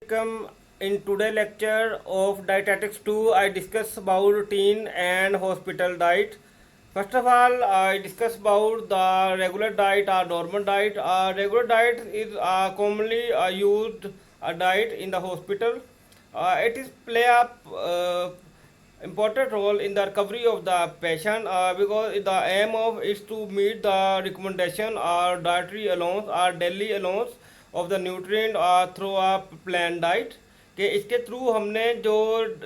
Welcome. In today lecture of dietetics 2, I discuss about routine and hospital diet. First of all, I discuss about the regular diet or normal diet. Regular diet is commonly used diet in the hospital. It is play a important role in the recovery of the patient because the aim of is to meet the recommendation or dietary allowance or daily allowance of the nutrient through a planned diet कि इसके through हमने जो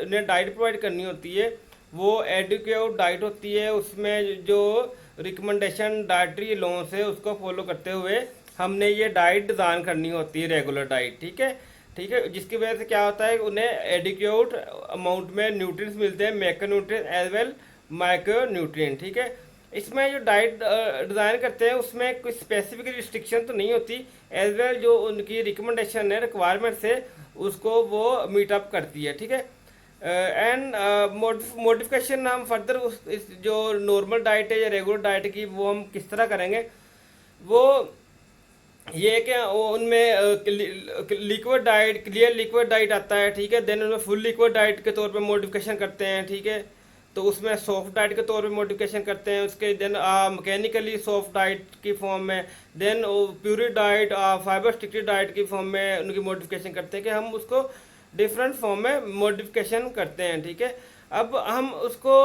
ने diet provide करनी होती है वो educate diet होती है। उसमें जो रिकमेंडेशन डाइटरी अलाउंस है उसको फॉलो करते हुए हमने ये डाइट डिज़ाइन करनी होती है, रेगुलर डाइट। ठीक है, ठीक है। जिसकी वजह से क्या होता है, उन्हें एडिक्यूट अमाउंट में न्यूट्रिएंट्स मिलते हैं, macro nutrient as well micro nutrient. ठीक है, इसमें जो डाइट डिज़ाइन करते हैं उसमें कोई स्पेसिफिक रिस्ट्रिक्शन तो नहीं होती, एज वेल जो उनकी रिकमेंडेशन है, रिक्वायरमेंट्स है, उसको वो मीटअप करती है। ठीक है, एंड मॉडिफिकेशन हम फर्दर इस जो नॉर्मल डाइट है या रेगुलर डाइट की वो हम किस तरह करेंगे, वो ये कि उनमें liquid diet, clear liquid diet आता है। ठीक है, देन उनमें फुल लिक्विड डाइट के तौर पे मॉडिफिकेशन करते हैं। ठीक है, तो उसमें सॉफ्ट डाइट के तौर पे मॉडिफिकेशन करते हैं, उसके देन मैकेनिकली सॉफ्ट डाइट की फॉर्म में, देन प्यूरी डाइट, फाइबर स्टिक्टेड डाइट की फॉर्म में उनकी मॉडिफिकेशन करते हैं कि हम उसको डिफरेंट फॉर्म में मॉडिफिकेशन करते हैं। ठीक है, अब हम उसको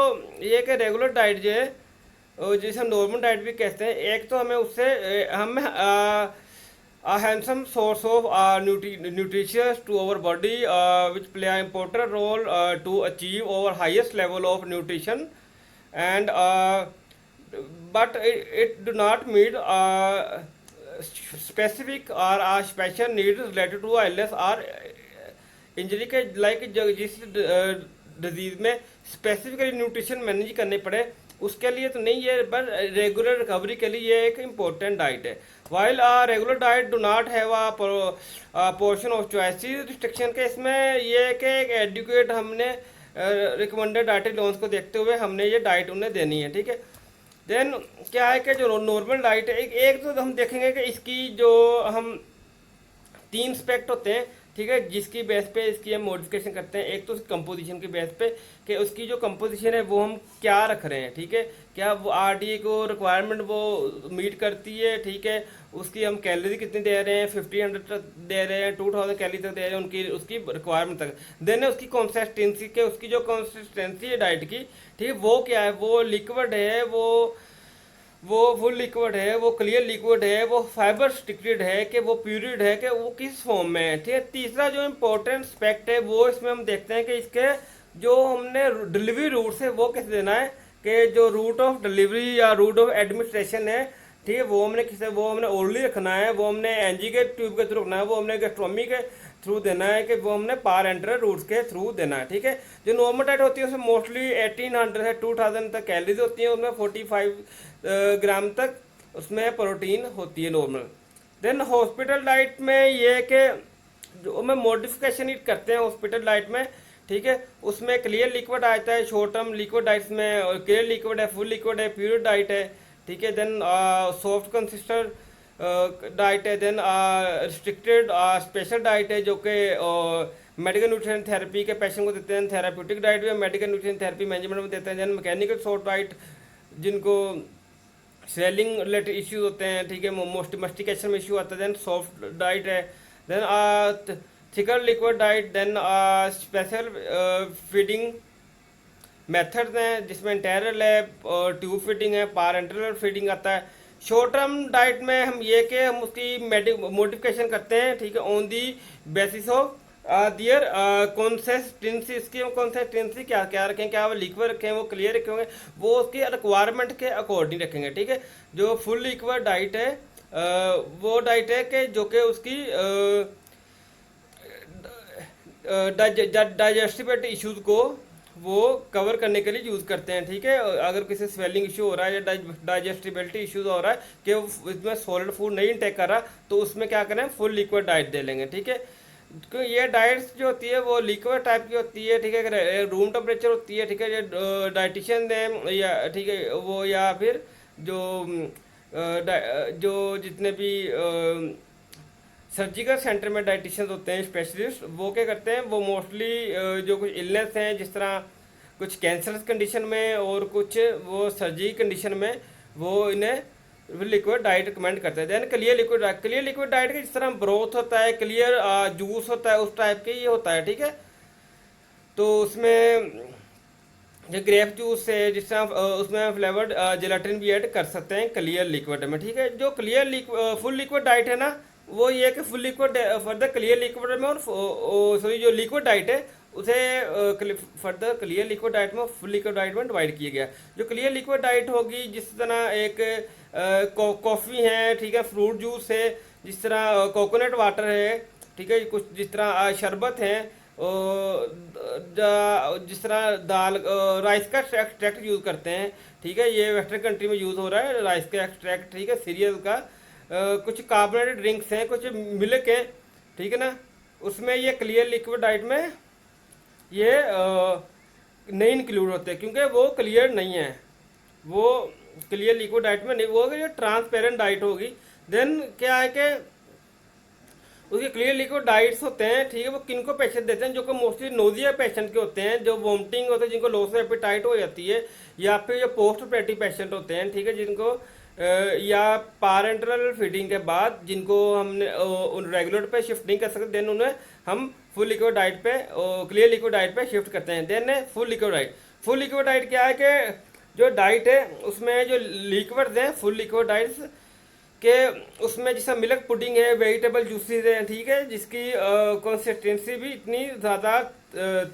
ये कि रेगुलर डाइट जो है जिसे हम नॉर्मल डाइट भी कहते हैं, एक तो हमें उससे हम a handsome source of nutritious to our body which play an important role to achieve our highest level of nutrition and but it do not meet specific or special needs related to illness or injury के like जिस disease में specifically nutrition manage करने पड़े उसके लिए तो नहीं है, पर रेगुलर रिकवरी के लिए ये एक इम्पोर्टेंट डाइट है। While regular diet do not have a portion of choices restriction के, इसमें ये कि एक एडुकेट हमने रिकमेंडेड डाइटरी लॉन्स को देखते हुए हमने ये डाइट उन्हें देनी है। ठीक है, देन क्या है कि जो नॉर्मल डाइट है, एक तो हम देखेंगे कि इसकी जो हम तीन स्पेक्ट होते हैं। ठीक है, जिसकी बेस पे इसकी हम मॉडिफिकेशन करते हैं। एक तो उसकी कंपोजिशन की बेस पे कि उसकी जो कंपोजिशन है वो हम क्या रख रहे हैं। ठीक है, क्या वो आरडीए को रिक्वायरमेंट वो मीट करती है। ठीक है, उसकी हम कैलोरी कितनी दे रहे हैं, 1500 तक दे रहे हैं, 2000 कैलोरी तक दे रहे हैं उनकी उसकी रिक्वायरमेंट तक। देन उसकी कंसिस्टेंसी के, उसकी जो कंसिस्टेंसी है डाइट की, ठीक है, वो क्या है, वो लिक्विड है, वो फुल लिक्विड है, वो क्लियर लिक्विड है, वो फाइबर स्टिक्टेड है कि वो प्यूरिड है कि वो किस फॉर्म में है। ठीक है, तीसरा जो इम्पोर्टेंट एस्पेक्ट है वो इसमें हम देखते हैं कि इसके जो हमने डिलीवरी रूट है वो कैसे देना है, कि जो रूट ऑफ डिलीवरी या रूट ऑफ एडमिनिस्ट्रेशन है, ठीक है, वो हमने ओरली रखना है, वो हमने एनजी के ट्यूब के थ्रू रखना है, वो हमने गैस्ट्रोमी के थ्रू देना है, कि वो हमने पार एंटर रूट्स के थ्रू देना है। ठीक है, जो नॉर्मल डाइट होती है उसमें मोस्टली 1800 से 2000 तक कैलोरीज होती हैं, उसमें 45 ग्राम तक उसमें प्रोटीन होती है नॉर्मल। देन हॉस्पिटल डाइट में ये कि जो हमें मॉडिफिकेशन करते हैं हॉस्पिटल डाइट में, ठीक है, उसमें क्लियर लिक्विड आता है, शॉर्ट टर्म लिक्विड डाइट्स में क्लियर लिक्विड है, फुल लिक्विड है, प्योर डाइट है। ठीक है, देन सॉफ्ट कंसिस्टेंट डाइट है, देन रिस्ट्रिक्टेड स्पेशल डाइट है जो कि मेडिकल न्यूट्रिशन थेरेपी के पेशेंट को देते हैं, थेराप्यूटिक डाइट भी मेडिकल न्यूट्रिशन थेरेपी मैनेजमेंट में देते हैं। देन मैकेनिकल सॉफ्ट डाइट जिनको स्वेलिंग रिलेटेड इश्यूज होते हैं, ठीक है, मस्टिकेशन में इशू आता है, देन सॉफ्ट डाइट है। Then thicker liquid diet, then special feeding methods हैं जिसमें इंटेरियल है, ट्यूब फीडिंग है, पार एंट्रल फीडिंग आता है। शॉर्ट टर्म डाइट में हम ये कि हम उसकी मॉडिफिकेशन करते हैं, ठीक है, on the basis of their consistency. इसकी कॉन्सिस्टेंसी क्या क्या रखें, क्या वो लिक्विड रखें, वो क्लियर रखेंगे, वो उसकी रिक्वायरमेंट के अकॉर्डिंग रखेंगे। ठीक है, जो फुल लिक्विड डाइट है वो डाइट है कि जो कि उसकी डाइजेस्टिबिलिटी इश्यूज को वो कवर करने के लिए यूज़ करते हैं। ठीक है, अगर किसी स्वेलिंग इशू हो रहा है या डाइजेस्टिबिलिटी इश्यूज हो रहा है कि इसमें सॉलिड फूड नहीं इंटेक कर रहा, तो उसमें क्या करें, फुल लिक्विड डाइट दे लेंगे। ठीक है, तो ये डाइट्स जो होती है वो लिक्विड टाइप की होती है। ठीक है, रूम टेम्परेचर होती है। ठीक है, जो डाइटिशियन दें या ठीक है वो, या फिर जो जो जितने भी सर्जिकल सेंटर में डाइटिशियंस होते हैं स्पेशलिस्ट, वो क्या करते हैं, वो मोस्टली जो कुछ इलनेस हैं जिस तरह कुछ कैंसर कंडीशन में और कुछ वो सर्जरी कंडीशन में वो इन्हें लिक्विड डाइट रिकमेंड करते हैं। देन क्लियर लिक्विड डाइट का जिस तरह ब्रोथ होता है, क्लियर जूस होता है, उस टाइप के ये होता है, ठीक है। तो उसमें जो ग्रेप जूस है जिस तरह उसमें फ्लेवर्ड जेलाटिन भी ऐड कर सकते हैं क्लियर लिक्विड में, ठीक है। जो फुल लिक्विड डाइट है ना, वो ये है कि full liquid further clear liquid में और सॉरी जो लिक्विड डाइट है उसे फर्दर क्लियर लिक्विड डाइट में फुल लिक्विड डाइट में डिवाइड किया गया। जो क्लियर लिक्विड डाइट होगी जिस तरह एक कॉफ़ी है, ठीक है, फ्रूट जूस है, जिस तरह कोकोनट वाटर है, ठीक है, कुछ जिस तरह शरबत है, जिस तरह दाल राइस का एक्सट्रैक्ट यूज़ करते हैं, ठीक है, ये वेस्टर्न कंट्री में यूज़ हो रहा है राइस का एक्सट्रैक्ट, ठीक है, सीरियल का कुछ कार्बोनेटेड ड्रिंक्स हैं, कुछ मिल्क है, ठीक है ना, उसमें ये क्लियर लिक्विड डाइट में ये नहीं इंक्लूड होते क्योंकि वो क्लियर नहीं है, वो क्लियर लिक्विड डाइट में नहीं, वो ये ट्रांसपेरेंट डाइट होगी। देन क्या है कि उसके क्लियर लिक्विड डाइट्स होते हैं, ठीक है, वो किनको पेशेंट देते हैं, जो कि मोस्टली नोजिया पेशेंट के होते हैं, जो वोमिटिंग होते हैं, जिनको लॉस ऑफ एपेटाइट हो जाती है, या फिर जो पोस्ट ऑपरेटिव पेशेंट होते हैं, ठीक है, जिनको या पैरेंटल फीडिंग के बाद जिनको हमने रेगुलर पे शिफ्ट नहीं कर सकते, देन उन्हें हम फुल लिक्विड डाइट पे क्लियर लिक्विड डाइट पे शिफ्ट करते हैं। देन फुल लिक्विड डाइट क्या है कि जो डाइट है उसमें जो लिक्विड्स हैं फुल लिक्विड डाइट्स के, उसमें जैसा मिल्क पुडिंग है, वेजिटेबल जूसेस हैं, ठीक है, जिसकी कंसिस्टेंसी भी इतनी ज़्यादा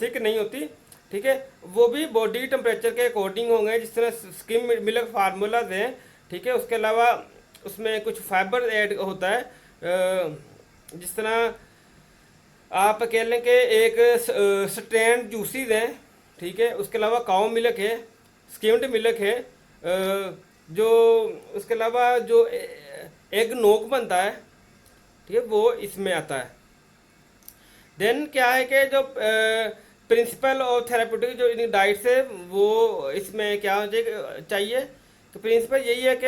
थिक नहीं होती, ठीक है, वो भी बॉडी टेम्परेचर के अकॉर्डिंग होंगे, जिस तरह स्किम मिल्क फार्मूलाज हैं, ठीक है। उसके अलावा उसमें कुछ फाइबर ऐड होता है, जिस तरह आप कह लें कि एक स्ट्रैंड जूसेस हैं, ठीक है, उसके अलावा काउ मिल्क है, स्किम्ड मिल्क है, जो उसके अलावा जो एग नोक बनता है, ठीक है, वो इसमें आता है। देन क्या है कि जो प्रिंसिपल और थेराप्यूटिक जो इन डाइट्स है वो इसमें क्या चाहिए, तो प्रिंसिपल यही है कि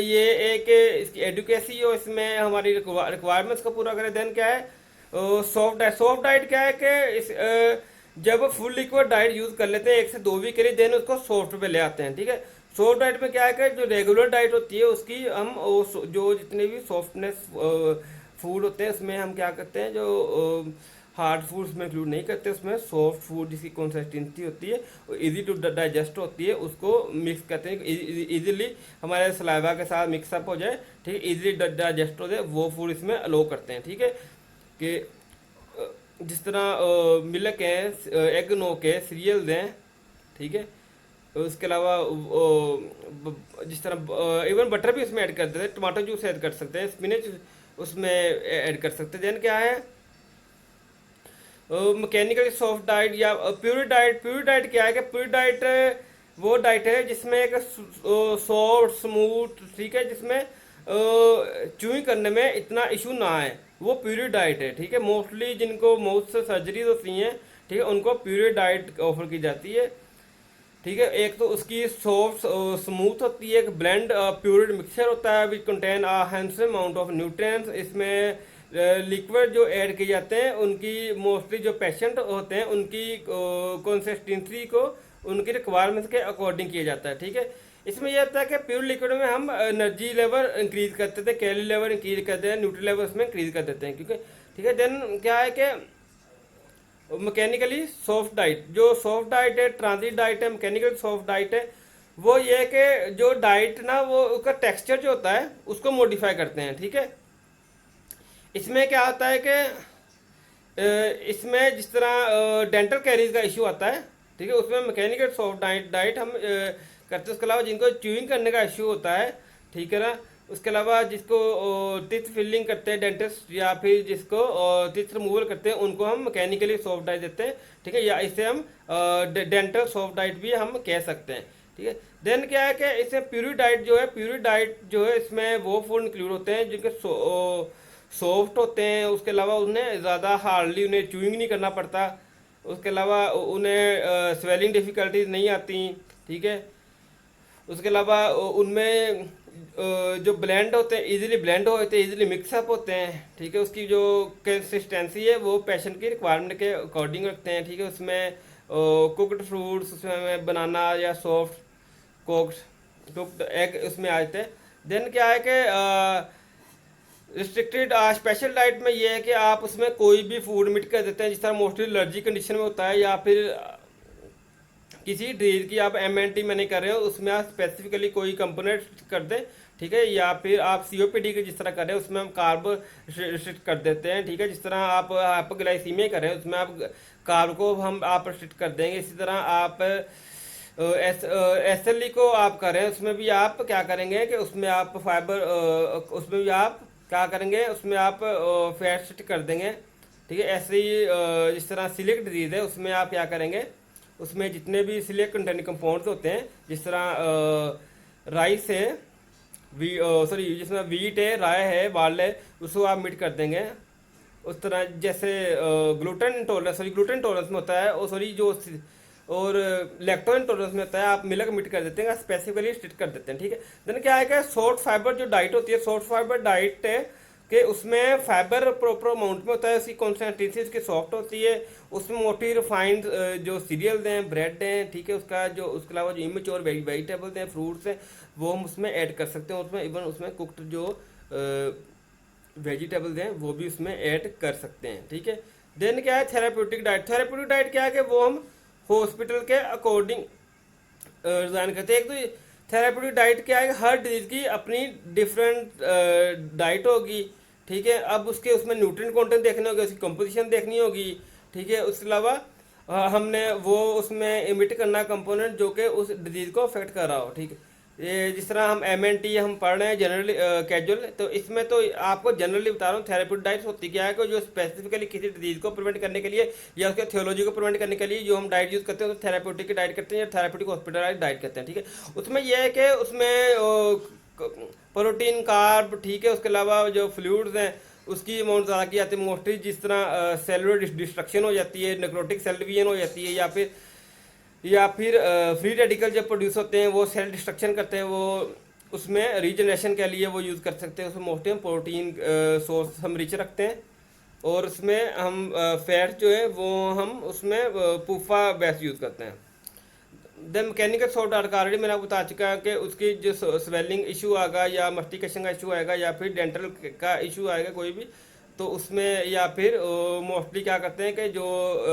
ये एक इसकी एडुकेसी और इसमें हमारी रिक्वायरमेंट्स को पूरा करें। देन क्या है सॉफ्ट डाइट क्या है कि जब फुल लिक्विड डाइट यूज़ कर लेते हैं 1 से 2 वीक के लिए, देन उसको सॉफ्ट पे ले आते हैं, ठीक है। सॉफ्ट डाइट में क्या है कि जो रेगुलर डाइट होती है उसकी हम जो जितने भी सॉफ्टनेस फूड होते हैं उसमें हम क्या करते हैं, जो हार्ड फूड्स में इंक्लूड नहीं करते, उसमें सॉफ्ट फूड जिसकी कंसिस्टेंसी होती है और इजी टू डाइजेस्ट होती है उसको मिक्स करते हैं, इजीली हमारे सलाइवा के साथ मिक्सअप हो जाए, ठीक है, इजीली डाइजेस्ट हो जाए, वो फूड इसमें अलो करते हैं, ठीक है। कि जिस तरह मिल्क है, एग नोक है, सीरियल्स हैं, ठीक है, उसके अलावा जिस तरह इवन बटर भी उसमें ऐड कर देते हैं, टमाटो जूस ऐड कर सकते हैं, स्पिनच उसमें ऐड कर सकते हैं। देन क्या है मैकेनिकली सॉफ्ट डाइट या प्योर डाइट क्या है कि प्योर डाइट वो डाइट है जिसमें एक सॉफ्ट स्मूथ, ठीक है, जिसमें च्यूइंग करने में इतना इशू ना आए, वो प्योर डाइट है, ठीक है। मोस्टली जिनको माउथ से सर्जरीज होती हैं, ठीक है, उनको प्योर डाइट ऑफर की जाती है, ठीक है। एक तो उसकी सॉफ्ट स्मूथ होती है, एक ब्लेंड प्योर मिक्सचर होता है which contain handsome amount of nutrients, इसमें लिक्विड जो ऐड किए जाते हैं उनकी मोस्टली जो पेशेंट होते हैं उनकी कंसिस्टेंसी को उनकी रिक्वायरमेंट्स के अकॉर्डिंग किया जाता है, ठीक है। इसमें यह होता है कि प्योर लिक्विड में हम एनर्जी लेवल इंक्रीज कर देते हैं, कैलोरी लेवल इंक्रीज कर देते हैं, न्यूट्री लेवल उसमें इंक्रीज कर देते हैं, क्योंकि ठीक है। देन क्या है कि मैकेनिकली सॉफ्ट डाइट, जो सॉफ्ट डाइट है, ट्रांजिट डाइट है, मैकेनिकल सॉफ्ट डाइट है, वो ये है कि जो डाइट ना वो उसका टेक्सचर जो होता है उसको मॉडिफाई करते हैं, ठीक है। इसमें क्या होता है कि इसमें जिस तरह डेंटल कैरीज का इशू आता है, ठीक है, उसमें मैकेनिकल सॉफ्ट डाइट हम करते हैं। उसके अलावा जिनको च्यूइंग करने का इशू होता है, ठीक है ना, उसके अलावा जिसको टीथ फिलिंग करते हैं डेंटिस्ट, या फिर जिसको टीथ रिमूवल करते हैं, उनको हम मैकेनिकली सॉफ्ट डाइट देते हैं, ठीक है, या इसे हम डेंटल सॉफ्ट डाइट भी हम कह सकते हैं, ठीक है। देन क्या है कि इसमें प्यूरी डाइट जो है इसमें वो फूड इंक्लूड होते हैं जिनके सॉफ्ट होते हैं, उसके अलावा उन्हें ज़्यादा हार्डली उन्हें च्यूइंग नहीं करना पड़ता, उसके अलावा उन्हें स्वेलिंग डिफ़िकल्टीज नहीं आती, ठीक है। उसके अलावा उनमें जो ब्लेंड होते हैं इजीली ब्लेंड होते हैं, इजीली मिक्सअप होते हैं, ठीक है। उसकी जो कंसिस्टेंसी है वो पेशेंट की रिक्वायरमेंट के अकॉर्डिंग रखते हैं, ठीक है। उसमें कुकड फ्रूट्स, उसमें बनाना या सॉफ्ट कुकड एग उसमें आ जाते हैं। देन क्या है कि रिस्ट्रिक्टेड स्पेशल डाइट में ये है कि आप उसमें कोई भी फूड मिट कर देते हैं, जिस तरह मोस्टली एलर्जी कंडीशन में होता है, या फिर किसी डिजीज की आप एमएनटी में नहीं कर रहे हो, उसमें आप स्पेसिफिकली कोई कंपोनेंट कर दें, ठीक है। या फिर आप सीओपीडी की जिस तरह कर रहे हैं उसमें हम कार्ब रिस्ट्रिक्ट कर देते हैं, ठीक है। जिस तरह आप हाइपोग्लाइसीमिया कर रहे हैं उसमें आप कार्ब को हम आप रिस्ट्रिक्ट कर देंगे। इसी तरह आप एस एल ई को आप कर रहे हैं उसमें भी आप क्या करेंगे कि उसमें आप फाइबर उसमें भी आप क्या करेंगे, उसमें आप फैट रिस्ट्रिक्ट कर देंगे, ठीक है। ऐसे ही जिस तरह सिलिक डिजीज है उसमें आप क्या करेंगे, उसमें जितने भी सिलिक कंटेनिंग कंपाउंड्स होते हैं, जिस तरह राइस है, सॉरी जिसमें वीट है, राय है, बाल है, उसको आप मिट कर देंगे। उस तरह जैसे gluten intolerance, sorry gluten intolerance में होता है, और सॉरी जो और लैक्टोज इंटॉलरेंस में होता है, आप मिल्क मिट कर देते हैं, स्पेसिफिकली स्टिट कर देते हैं, ठीक है। देन क्या है कि शॉर्ट फाइबर जो डाइट होती है, शॉर्ट फाइबर डाइट है कि उसमें फाइबर प्रॉपर अमाउंट में होता है, उसकी कंसिस्टेंसी उसकी सॉफ्ट होती है, उसमें मोटी रिफाइंड जो सीरियल्स हैं, ब्रेड हैं, ठीक है। उसका जो उसके अलावा जो इमेच्योर वेजिटेबल्स हैं, फ्रूट्स हैं, वो हम उसमें ऐड कर सकते हैं। उसमें इवन उसमें कुक्ड जो वेजिटेबल्स हैं वो भी उसमें ऐड कर सकते हैं, ठीक है। देन क्या है थेराप्यूटिक डाइट। थेराप्यूटिक डाइट क्या है कि वो हम हॉस्पिटल के अकॉर्डिंग डिज़ाइन करते हैं। एक तो थेराप्यूटिक डाइट क्या है कि हर डिजीज की अपनी डिफरेंट डाइट होगी, ठीक है। अब उसके उसमें न्यूट्रिएंट कंटेंट देखने होगा, उसकी कंपोजिशन देखनी होगी, ठीक है। उसके अलावा हमने वो उसमें इमिट करना कंपोनेंट जो कि उस डिजीज को अफेक्ट कर रहा हो, ठीक है। ये जिस तरह हम एमएनटी हम पढ़ रहे हैं जनरली कैजुअल, तो इसमें तो आपको जनरली बता रहा हूँ थेरेप्यूटिक डाइट होती क्या है कि जो स्पेसिफिकली किसी डिजीज को प्रिवेंट करने के लिए या उसके थियोलॉजी को प्रिवेंट करने के लिए जो हम डाइट यूज करते हैं, तो थेरेप्यूटिक की डाइट करते हैं या थेरेप्यूटिक हॉस्पिटलाइज्ड डाइट करते हैं, ठीक है। उसमें यह है कि उसमें प्रोटीन कार्ब, ठीक है। उसके अलावा जो फ्लूइड्स हैं उसकी अमाउंट ज़्यादा की जाती है मोस्टली, जिस तरह सेलुलर डिस्ट्रक्शन हो जाती है, नेक्रोटिक सेल डिवीजन हो जाती है, या फिर फ्री रेडिकल जब प्रोड्यूस होते हैं वो सेल डिस्ट्रक्शन करते हैं, वो उसमें रीजनरेशन के लिए वो यूज़ कर सकते हैं। उसमें मोस्टली हम प्रोटीन सोर्स हम रिच रखते हैं, और उसमें हम फैट जो है वो हम उसमें पूफा बेस यूज़ करते हैं। The mechanical salt dark already मैंने आपको बता चुका है कि उसकी जो स्वेलिंग इशू आएगा, या मस्टिकेशन का इशू आएगा, या फिर डेंटल का इशू आएगा कोई भी, तो उसमें या फिर मोस्टली क्या करते हैं कि जो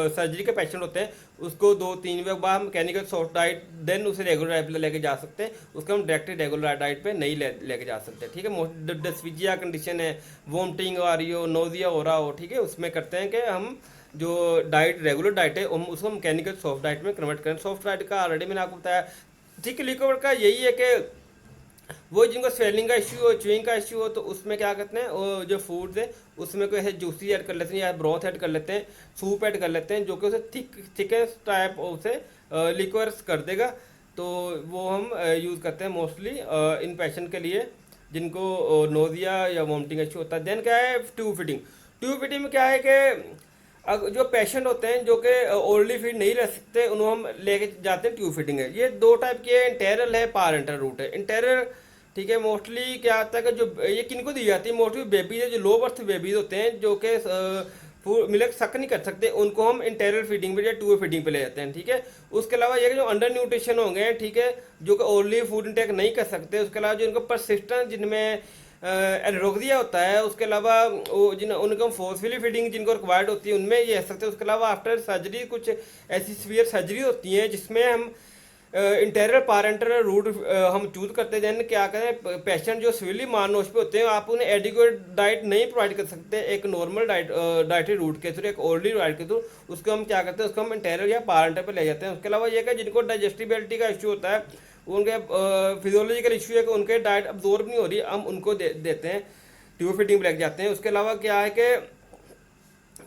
सर्जरी के पेशेंट होते हैं उसको 2-3 वीक बाद मैकेनिकल सॉल्ट डाइट, देन उसे रेगुलर डाइट पे लेके जा सकते हैं। उसको हम डायरेक्टली रेगुलर डाइट पे नहीं लेके जा सकते, ठीक है। डिस्फीजिया कंडीशन है, वोमिटिंग आ रही हो, नोजिया हो रहा हो, ठीक है, उसमें करते हैं कि हम जो डाइट रेगुलर डाइट है हम उसको मैकेनिकल सॉफ्ट डाइट में कन्वर्ट करें। सॉफ्ट डाइट का ऑलरेडी मैंने आपको बताया, ठीक है। लिक्विड का यही है कि वो जिनको स्वेलिंग का इशू हो, च्यूइंग का इशू हो, तो उसमें क्या करते हैं, वो जो फूड्स है उसमें कोई ऐसे जूसी ऐड कर लेते हैं, या ब्रोथ ऐड कर लेते हैं, सूप ऐड कर लेते हैं, जो कि उसे थिकन टाइप उसे लिक्वर्स कर देगा। तो वो हम यूज़ करते हैं मोस्टली इन पेशेंट के लिए जिनको नोजिया या वॉमिटिंग इशू होता है। देन क्या है ट्यूब फीडिंग। ट्यूब फीडिंग में क्या है कि जो पेशेंट होते हैं जो कि ओरली फीड नहीं रह सकते, उन्हें हम लेके जाते हैं ट्यूब फीडिंग है। ये दो टाइप की है, इंटेरल है, पारेंटल रूट है। इंटेरल, ठीक है, मोस्टली क्या आता है कि जो ये किनको दी जाती है, मोस्टली बेबीज है, जो लो बर्थ बेबीज होते हैं जो कि मिल्क सक नहीं कर सकते, उनको हम इंटेरल फीडिंग पे या ट्यूब फीडिंग पे ले जाते हैं, ठीक है। उसके अलावा ये जो अंडर न्यूट्रिशन होंगे, ठीक है, जो कि ओरली फूड इंटेक नहीं कर सकते, उसके अलावा जो इनको परसिस्टेंट जिनमें एनरोक्सिया होता है, उसके अलावा उनको फोर्सफुली फीडिंग जिनको रिक्वायर्ड होती है उनमें ये रह सकते हैं। उसके अलावा आफ्टर सर्जरी कुछ ऐसी सीवियर सर्जरी होती हैं जिसमें हम इंटेरियर पारेंटल रूट हम चूज करते हैं। देन क्या करें, पेशेंट जो सिवियरली मालनोरिश पे होते हैं आप उन्हें एडिक्वेट डाइट नहीं प्रोवाइड कर सकते एक नॉर्मल डाइटरी रूट के थ्रू, एक ओरली डाइट के थ्रू, उसको हम क्या करते हैं, उसको हम इंटेरियर या पारेंटल पे ले जाते हैं। उसके अलावा ये कि जिनको डाइजेस्टिबिलिटी का इशू होता है, उनके फिजियोलॉजिकल इशू है कि उनके डाइट अब्जॉर्ब नहीं हो रही, हम उनको देते हैं, ट्यूब फीडिंग पे लेके जाते हैं। उसके अलावा क्या है कि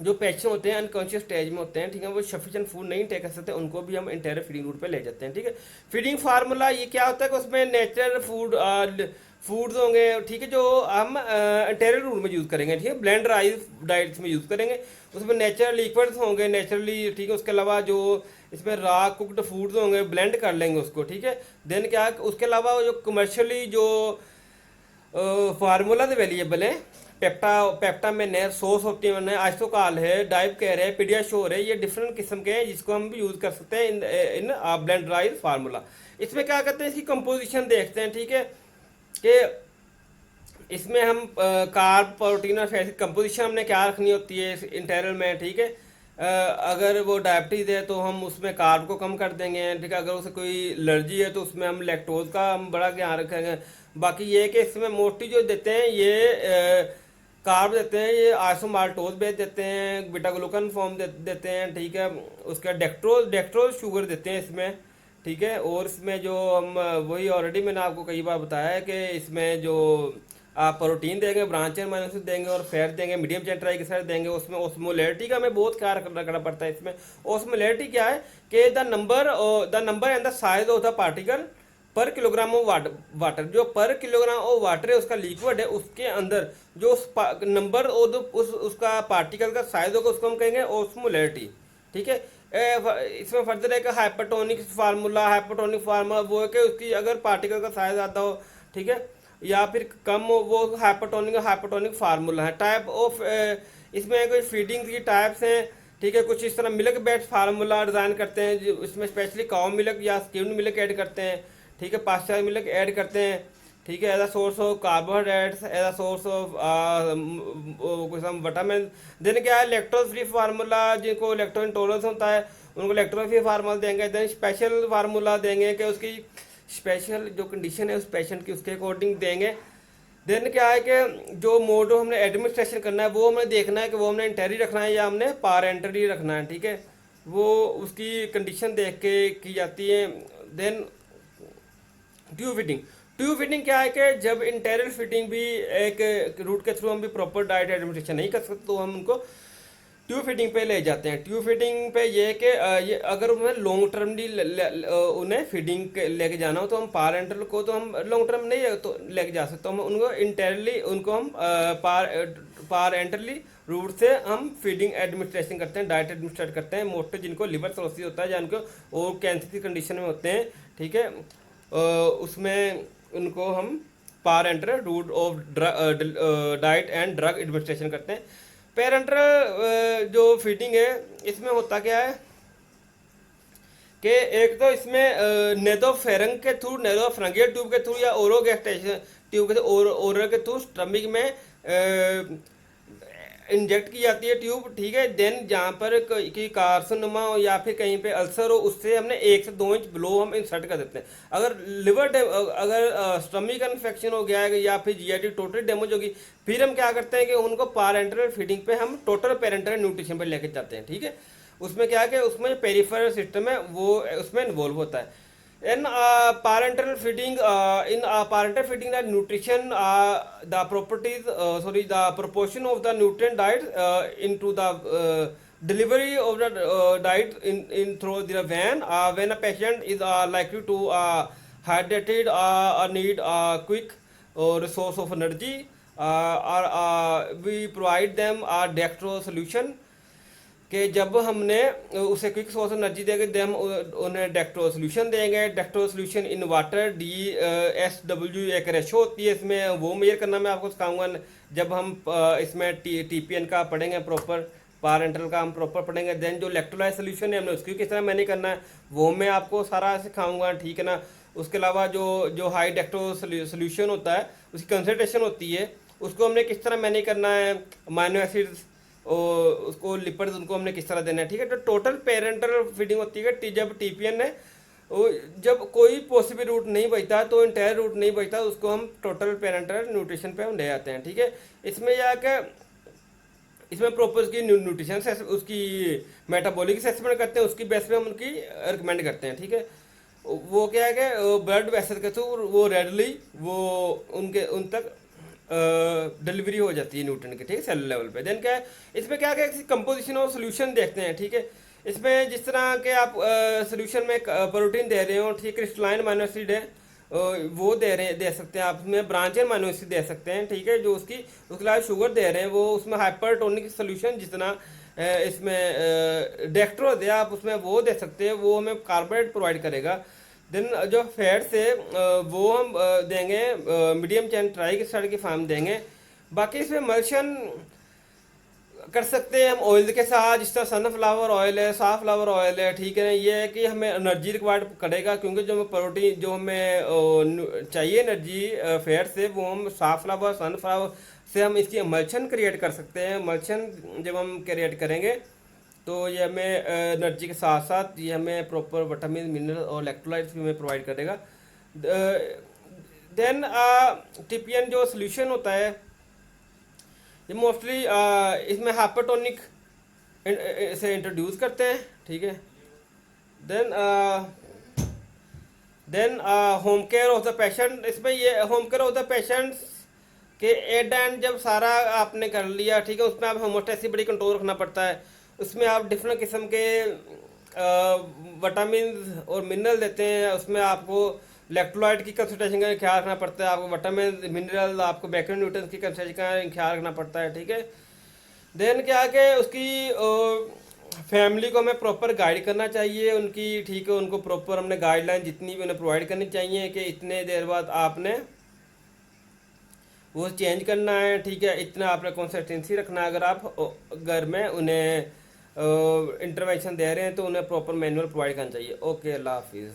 जो पेशेंट होते हैं अनकॉन्शियस स्टेज में होते हैं, ठीक है, वो सफिशिएंट फूड नहीं टेक कर सकते, उनको भी हम इंटेरियर फीडिंग रूट पे ले जाते हैं, ठीक है। फीडिंग फार्मूला ये क्या होता है कि उसमें नेचुरल फूड्स होंगे, ठीक है, जो हम इंटेरियर रूट में यूज़ करेंगे, ठीक है, ब्लेंड राइस डाइट्स में यूज़ करेंगे। उसमें नेचुरल लिक्विड्स होंगे नेचुरली, ठीक है। उसके अलावा जो इसमें रॉ कुक्ड फूड्स होंगे, ब्लेंड कर लेंगे उसको, ठीक है। देन क्या, उसके अलावा जो कमर्शियली जो फार्मूलाज अवेलेबल है। पेप्टा में है, सोर्स ऑप्टिमम है, आइसोकाल है, डाइव केयर है, पीडियाश्योर है, ये डिफरेंट किस्म के हैं जिसको हम भी यूज कर सकते हैं इन ब्लेंड राइस फार्मूला। इसमें क्या करते हैं, इसकी कंपोजिशन देखते हैं, ठीक है, कि इसमें हम कार्ब, प्रोटीन और फैट की कंपोजिशन हमने क्या रखनी होती है इंटेरियल में, ठीक है। अगर वो डायबिटीज़ है तो हम उसमें कार्ब को कम कर देंगे, ठीक है। अगर उसे कोई एलर्जी है तो उसमें हम लैक्टोज का हम बड़ा ध्यान रखेंगे। बाकी ये है कि इसमें मोस्टली जो देते हैं ये कार्ब देते हैं, ये आइसोमाल्टोज बेस देते हैं, बीटा ग्लूकन फॉर्म देते हैं, ठीक है। उसका डेक्ट्रोज शुगर देते हैं इसमें, ठीक है। और इसमें जो हम वही ऑलरेडी मैंने आपको कई बार बताया है कि इसमें जो आप प्रोटीन देंगे, ब्रांच चेन अमीनो एसिड देंगे और फैट देंगे, मीडियम चेन ट्राइग्लिसराइड देंगे, उसमें ओस्मोलैरिटी का हमें बहुत ख्याल रखना पड़ता है। इसमें ओस्मोलैरिटी क्या है कि the number and the size of the particle पर किलोग्राम ऑफ वाटर, जो पर किलोग्राम ऑफ वाटर है उसका लिक्विड है, उसके अंदर जो नंबर और उसका पार्टिकल का साइज होगा उसको हम कहेंगे ओस्मोलैरिटी, ठीक है। इसमें फर्दर है कि हाइपरटोनिक फार्मूला वो है कि उसकी अगर पार्टिकल का साइज आता हो, ठीक है, या फिर कम हो, वो हाइपरटोनिक फार्मूला है। टाइप ऑफ इसमें कुछ फीडिंग की टाइप्स हैं, ठीक है। कुछ इस तरह मिल्क बेस्ड फार्मूला डिज़ाइन करते हैं, इसमें स्पेशली काउ मिल्क या स्किम्ड मिल्क ऐड करते हैं, ठीक है, पास्चर मिल्क ऐड करते हैं, ठीक है, as a source of carbohydrates, as a source of कुछ हम विटामिन। देन क्या है, लैक्टोज फ्री फार्मूला, जिनको लैक्टोज इंटॉलरेंस होता है उनको लैक्टोज फ्री फार्मूला देंगे। देन स्पेशल फार्मूला देंगे कि उसकी स्पेशल जो कंडीशन है उस पेशेंट की उसके अकॉर्डिंग देंगे। देन क्या है कि जो मोड हमने एडमिनिस्ट्रेशन करना है वो हमें देखना है कि वो हमने इंटरी रखना है या हमने पारेंटरी रखना है, ठीक है। वो उसकी कंडीशन देख के की जाती है। देन ट्यूब फीडिंग क्या है कि जब इंटेरियल फीडिंग भी एक रूट के थ्रू हम भी प्रॉपर डाइट एडमिनिस्ट्रेशन नहीं कर सकते तो हम उनको ट्यूब फीडिंग पे ले जाते हैं। ट्यूब फीडिंग पे ये कि ये अगर उन्हें लॉन्ग टर्मली उन्हें फीडिंग लेके जाना हो तो हम पारेंटल को तो हम लॉन्ग टर्म नहीं तो लेके जा सकते, हम उनको इंटेरली उनको हम पारेंटली रूट से हम फीडिंग एडमिनिस्ट्रेशन करते हैं, डाइट एडमिनिस्ट्रेट करते हैं। मोस्टली जिनको लिवर सिरोसिस होता है या उनको और कैंसर की कंडीशन में होते हैं, ठीक है, उसमें उनको हम parenteral route of diet and drug administration करते हैं। पेरेंटल जो फीडिंग है इसमें होता क्या है कि एक तो इसमें नेदोफेरंग के थ्रू, नेदोफ्रंगियल ट्यूब के थ्रू या ओरोगैस्ट्रेशन ट्यूब के ओरल के थ्रू स्टमक में इंजेक्ट की जाती है ट्यूब, ठीक है। देन जहाँ पर कि कार्सिनोमा हो या फिर कहीं पे अल्सर हो उससे हमने 1 से 2 इंच ब्लो हम इंसर्ट कर देते हैं। अगर अगर स्टमक इन्फेक्शन हो गया है या फिर जीआईटी टोटली डैमेज होगी फिर हम क्या करते हैं कि उनको पारेंटल फीडिंग पे हम टोटल पेरेंटल न्यूट्रिशन पे लेके जाते हैं, ठीक है। उसमें क्या है कि उसमें पेरिफेरल सिस्टम है वो उसमें इन्वॉल्व होता है। In parental feeding, the nutrition, the properties, the proportion of the nutrient diet into the delivery of the diet in through the vein. When a patient is likely to hydrated or need a quick resource of energy, we provide them a dextrose solution. कि जब हमने उसे quick source energy देंगे हम उन्हें डेक्ट्रो solution देंगे। डेक्ट्रो solution in water DSW एक ratio होती है, इसमें वो मेजर करना मैं आपको सिखाऊंगा जब हम इसमें TPN का पढ़ेंगे, प्रॉपर पारेंटल का हम प्रॉपर पढ़ेंगे। देन जो इलेक्ट्रोलाइट सोल्यूशन है हमने उसकी किस तरह मैनेज करना है वो मैं आपको सारा सिखाऊंगा, ठीक है ना। उसके अलावा जो हाई डेक्ट्रो सोल्यूशन होता है उसकी कंसनट्रेशन होती है उसको हमने किस तरह मैनेज करना है, अमीनो एसिड्स और उसको लिपिड्स उनको हमने किस तरह देना है, ठीक है। तो टोटल पेरेंटल फीडिंग होती है कि जब TPN है जब कोई पॉसिबल रूट नहीं बचता तो इंटायर रूट नहीं बचता उसको हम टोटल पेरेंटल न्यूट्रिशन पे हम ले आते हैं, ठीक है। इसमें जाकर इसमें प्रॉपर उसकी न्यूट्रिशन उसकी मेटाबॉलिक असेसमेंट करते हैं, उसकी बेस पे हम उनकी रिकमेंड करते हैं, ठीक है। वो क्या है कि ब्लड वेसल के थ्रू वो रेडली वो उन तक डिलीवरी हो जाती है न्यूट्रिएंट की, ठीक है, सेल लेवल पे। देन क्या है इसमें क्या है कंपोजिशन और सोल्यूशन देखते हैं, ठीक है। इसमें जिस तरह के आप सोल्यूशन में प्रोटीन दे रहे हो, ठीक, क्रिस्टलाइन अमीनो एसिड है वो दे सकते हैं आप, उसमें ब्रांच अमीनो एसिड दे सकते हैं, ठीक है। जो उसके अलावा शुगर दे रहे हैं वो उसमें हाइपरटोनिक सोल्यूशन जितना इसमें डेक्ट्रोज है आप उसमें वो दे सकते हैं, वो हमें कार्बोहाइड्रेट प्रोवाइड करेगा, देन जो फैट्स है वो हम देंगे मीडियम चैन ट्राई के स्टार्ट की फार्म देंगे। बाकी इसमें मल्शन कर सकते हैं हम ऑयल के साथ, जिस तरह सनफ्लावर ऑयल है, साफ्लावर ऑयल है, ठीक है ना। ये है कि हमें एनर्जी रिक्वायर्ड करेगा, क्योंकि जो हमें प्रोटीन जो हमें चाहिए एनर्जी फैट से, वो हम साफ्लावर सनफ्लावर से हम इसकी मल्शन क्रिएट कर सकते हैं। मल्शन जब हम क्रिएट करेंगे तो ये हमें एनर्जी के साथ साथ ये हमें प्रॉपर विटामिन मिनरल और इलेक्ट्रोलाइट्स भी हमें प्रोवाइड करेगा। देन टिपियन जो सोल्यूशन होता है ये मोस्टली इसमें हाइपरटोनिक से इंट्रोड्यूस करते हैं, ठीक है। Then home care of the patient, इसमें ये home care of the patients के एट एंड जब सारा आपने कर लिया, ठीक है, उसमें आप होमोस्टेसिस बड़ी कंट्रोल रखना पड़ता है। उसमें आप डिफरेंट किस्म के विटामिन और मिनरल देते हैं। उसमें आपको इलेक्ट्रोलाइट की कंसंट्रेशन का ख्याल रखना पड़ता है, आपको विटामिन मिनरल आपको मैक्रोन्यूट्रिएंट्स की कंसंट्रेशन का ख्याल रखना पड़ता है, ठीक है। देन क्या है कि उसकी फैमिली को हमें प्रॉपर गाइड करना चाहिए उनकी, ठीक है। उनको प्रॉपर हमने गाइडलाइन जितनी भी उन्हें प्रोवाइड करनी चाहिए कि इतने देर बाद आपने वो चेंज करना है, ठीक है। इतना आपने कंसिस्टेंसी रखना है। अगर आप घर में उन्हें इंटरवेंशन दे रहे हैं तो उन्हें प्रॉपर मैनुअल प्रोवाइड करना चाहिए। ओके, अल्लाह हाफिज़।